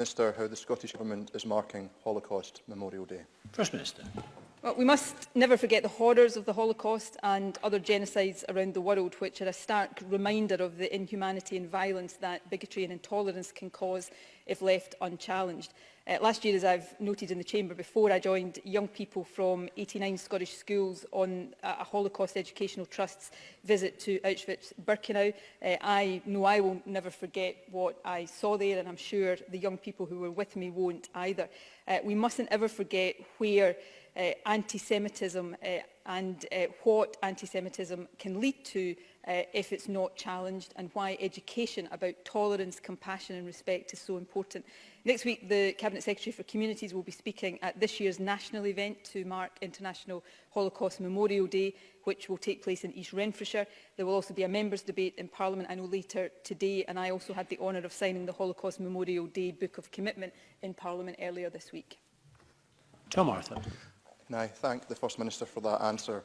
Minister how the Scottish Government is marking Holocaust Memorial Day. First Minister. Well, we must never forget the horrors of the Holocaust and other genocides around the world, which are a stark reminder of the inhumanity and violence that bigotry and intolerance can cause if left unchallenged. Last year, as I've noted in the Chamber before, I joined young people from 89 Scottish schools on a Holocaust Educational Trust's visit to Auschwitz-Birkenau. I know I will never forget what I saw there, and I'm sure the young people who were with me won't either. We mustn't ever forget where anti-Semitism and what anti-Semitism can lead to if it's not challenged, and why education about tolerance, compassion and respect is so important. Next week, the Cabinet Secretary for Communities will be speaking at this year's national event to mark International Holocaust Memorial Day, which will take place in East Renfrewshire. There will also be a members' debate in Parliament, I know, later today, and I also had the honour of signing the Holocaust Memorial Day Book of Commitment in Parliament earlier this week. Tom Arthur. And I thank the First Minister for that answer.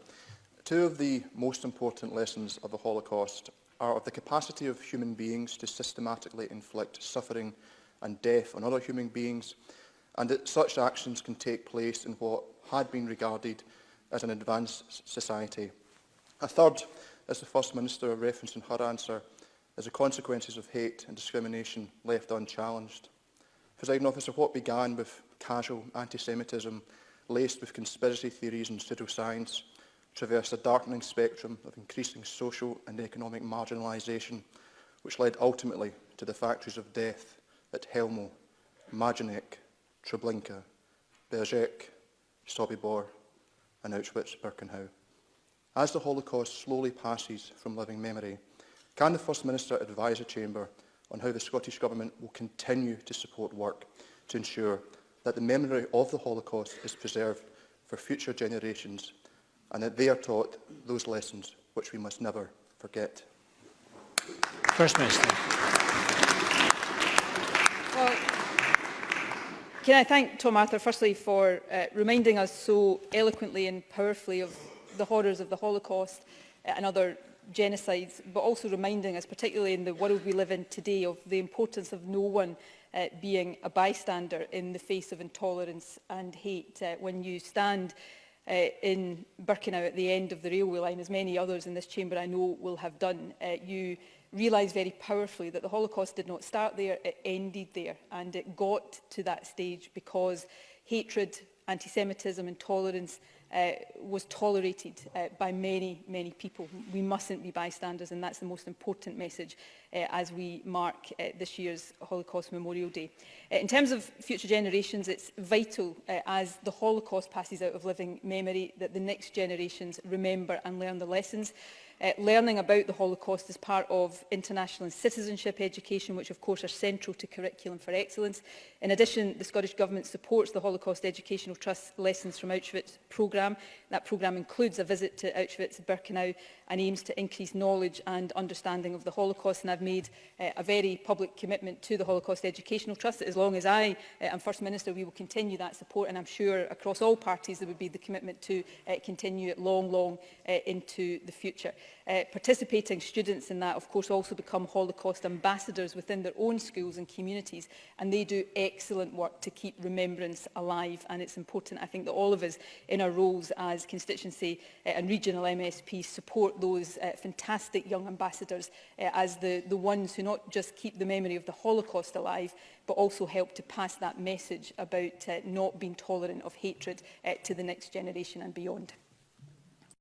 Two of the most important lessons of the Holocaust are of the capacity of human beings to systematically inflict suffering and death on other human beings, and that such actions can take place in what had been regarded as an advanced society. A third, as the First Minister referenced in her answer, is the consequences of hate and discrimination left unchallenged. Presiding Officer, what began with casual anti-Semitism laced with conspiracy theories and pseudoscience traversed a darkening spectrum of increasing social and economic marginalisation, which led ultimately to the factories of death at Helmo, Majdanek, Treblinka, Bergerac, Sobibor and Auschwitz-Birkenau. As the Holocaust slowly passes from living memory, can the First Minister advise the Chamber on how the Scottish Government will continue to support work to ensure that the memory of the Holocaust is preserved for future generations and that they are taught those lessons which we must never forget? First Minister. Well, can I thank Tom Arthur firstly for reminding us so eloquently and powerfully of the horrors of the Holocaust and other genocides, but also reminding us, particularly in the world we live in today, of the importance of no one being a bystander in the face of intolerance and hate. When you stand in Birkenau at the end of the railway line, as many others in this chamber I know will have done, you realise very powerfully that the Holocaust did not start there, it ended there, and it got to that stage because hatred, anti-Semitism, intolerance was tolerated by many, many people. We mustn't be bystanders, and that's the most important message as we mark this year's Holocaust Memorial Day. In terms of future generations, it's vital as the Holocaust passes out of living memory that the next generations remember and learn the lessons. Learning about the Holocaust is part of international and citizenship education, which of course are central to Curriculum for Excellence. In addition, the Scottish Government supports the Holocaust Educational Trust's Lessons from Auschwitz programme. That programme includes a visit to Auschwitz-Birkenau and aims to increase knowledge and understanding of the Holocaust. And I've made a very public commitment to the Holocaust Educational Trust that as long as I am First Minister, we will continue that support, and I'm sure across all parties there would be the commitment to continue it long into the future. Participating students in that, of course, also become Holocaust ambassadors within their own schools and communities, and they do excellent work to keep remembrance alive. And it's important, I think, that all of us in our roles as constituency and regional MSPs support those fantastic young ambassadors as the ones who not just keep the memory of the Holocaust alive, but also help to pass that message about not being tolerant of hatred to the next generation and beyond.